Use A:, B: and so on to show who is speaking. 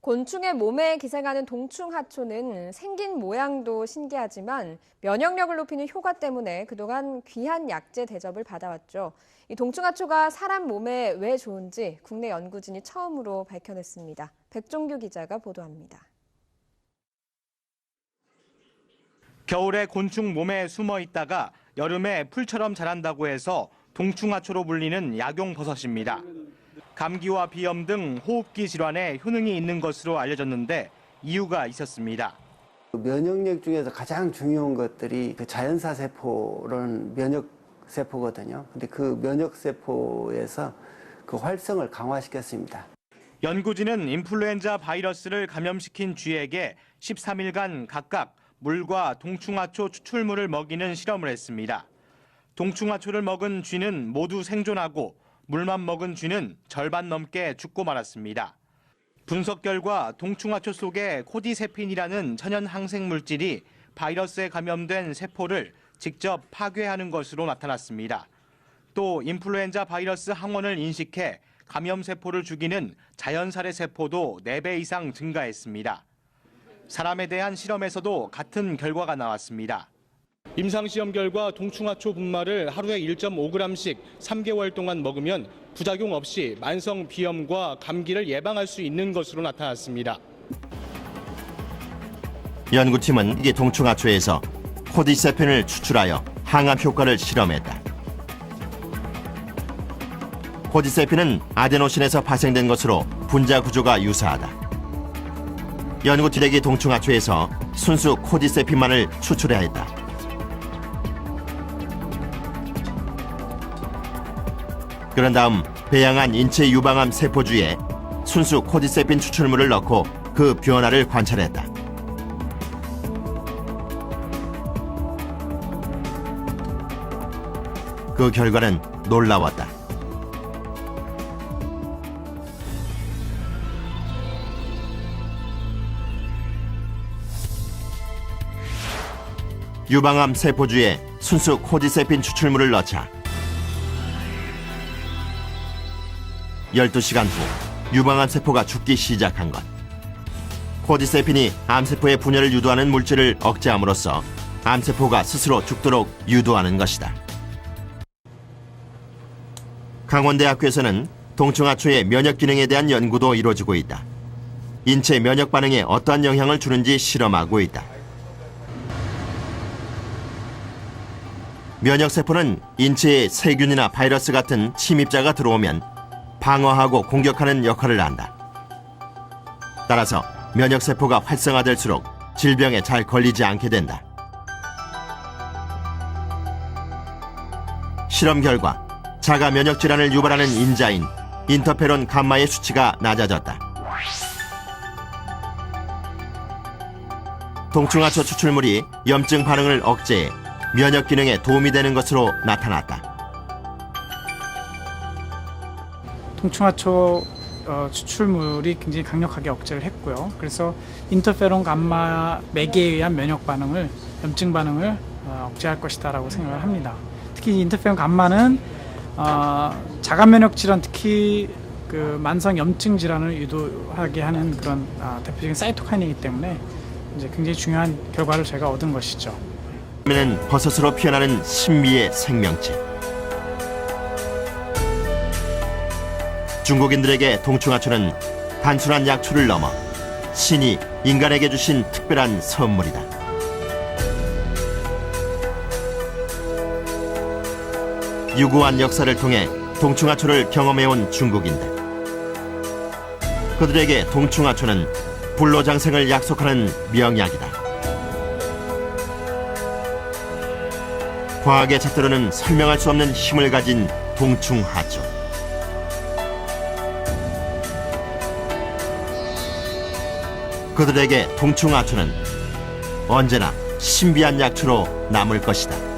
A: 곤충의 몸에 기생하는 동충하초는 생긴 모양도 신기하지만 면역력을 높이는 효과 때문에 그동안 귀한 약재 대접을 받아왔죠. 이 동충하초가 사람 몸에 왜 좋은지 국내 연구진이 처음으로 밝혀냈습니다. 백종규 기자가 보도합니다.
B: 겨울에 곤충 몸에 숨어 있다가 여름에 풀처럼 자란다고 해서 동충하초로 불리는 약용버섯입니다. 감기와 비염 등 호흡기 질환에 효능이 있는 것으로 알려졌는데 이유가 있었습니다.
C: 면역력 중에서 가장 중요한 것들이 그 자연사 세포는 면역 세포거든요. 근데 그 면역 세포에서 그 활성을 강화시켰습니다.
B: 연구진은 인플루엔자 바이러스를 감염시킨 쥐에게 13일간 각각 물과 동충하초 추출물을 먹이는 실험을 했습니다. 동충하초를 먹은 쥐는 모두 생존하고 물만 먹은 쥐는 절반 넘게 죽고 말았습니다. 분석 결과 동충하초 속에 코디세핀이라는 천연 항생 물질이 바이러스에 감염된 세포를 직접 파괴하는 것으로 나타났습니다. 또 인플루엔자 바이러스 항원을 인식해 감염 세포를 죽이는 자연살해 세포도 4배 이상 증가했습니다. 사람에 대한 실험에서도 같은 결과가 나왔습니다. 임상시험 결과 동충하초 분말을 하루에 1.5g씩 3개월 동안 먹으면 부작용 없이 만성 비염과 감기를 예방할 수 있는 것으로 나타났습니다.
D: 연구팀은 이 동충하초에서 코디세핀을 추출하여 항암 효과를 실험했다. 코디세핀은 아데노신에서 파생된 것으로 분자 구조가 유사하다. 연구팀에게 동충하초에서 순수 코디세핀만을 추출해야 했다. 그런 다음 배양한 인체 유방암 세포주에 순수 코디세핀 추출물을 넣고 그 변화를 관찰했다. 그 결과는 놀라웠다. 유방암 세포주에 순수 코디세핀 추출물을 넣자 12시간 후 유방암 세포가 죽기 시작한 것. 코디세핀이 암세포의 분열을 유도하는 물질을 억제함으로써 암세포가 스스로 죽도록 유도하는 것이다. 강원대학교에서는 동충하초의 면역 기능에 대한 연구도 이루어지고 있다. 인체 면역 반응에 어떠한 영향을 주는지 실험하고 있다. 면역세포는 인체에 세균이나 바이러스 같은 침입자가 들어오면 방어하고 공격하는 역할을 한다. 따라서 면역세포가 활성화될수록 질병에 잘 걸리지 않게 된다. 실험 결과 자가 면역질환을 유발하는 인자인 인터페론 감마의 수치가 낮아졌다. 동충하초 추출물이 염증 반응을 억제해 면역 기능에 도움이 되는 것으로 나타났다.
E: 동충하초 추출물이 굉장히 강력하게 억제를 했고요. 그래서 인터페론 감마 맥에 의한 면역 반응을, 염증 반응을 억제할 것이다라고 생각을 합니다. 특히 인터페론 감마는 자가 면역 질환, 특히 그 만성 염증 질환을 유도하게 하는 그런 대표적인 사이토카인이기 때문에 이제 굉장히 중요한 결과를 저희가 얻은 것이죠.
D: 는 버섯으로 피어나는 신비의 생명체. 중국인들에게 동충하초는 단순한 약초를 넘어 신이 인간에게 주신 특별한 선물이다. 유구한 역사를 통해 동충하초를 경험해온 중국인들. 그들에게 동충하초는 불로장생을 약속하는 명약이다. 과학의 잣대로는 설명할 수 없는 힘을 가진 동충하초. 그들에게 동충하초는 언제나 신비한 약초로 남을 것이다.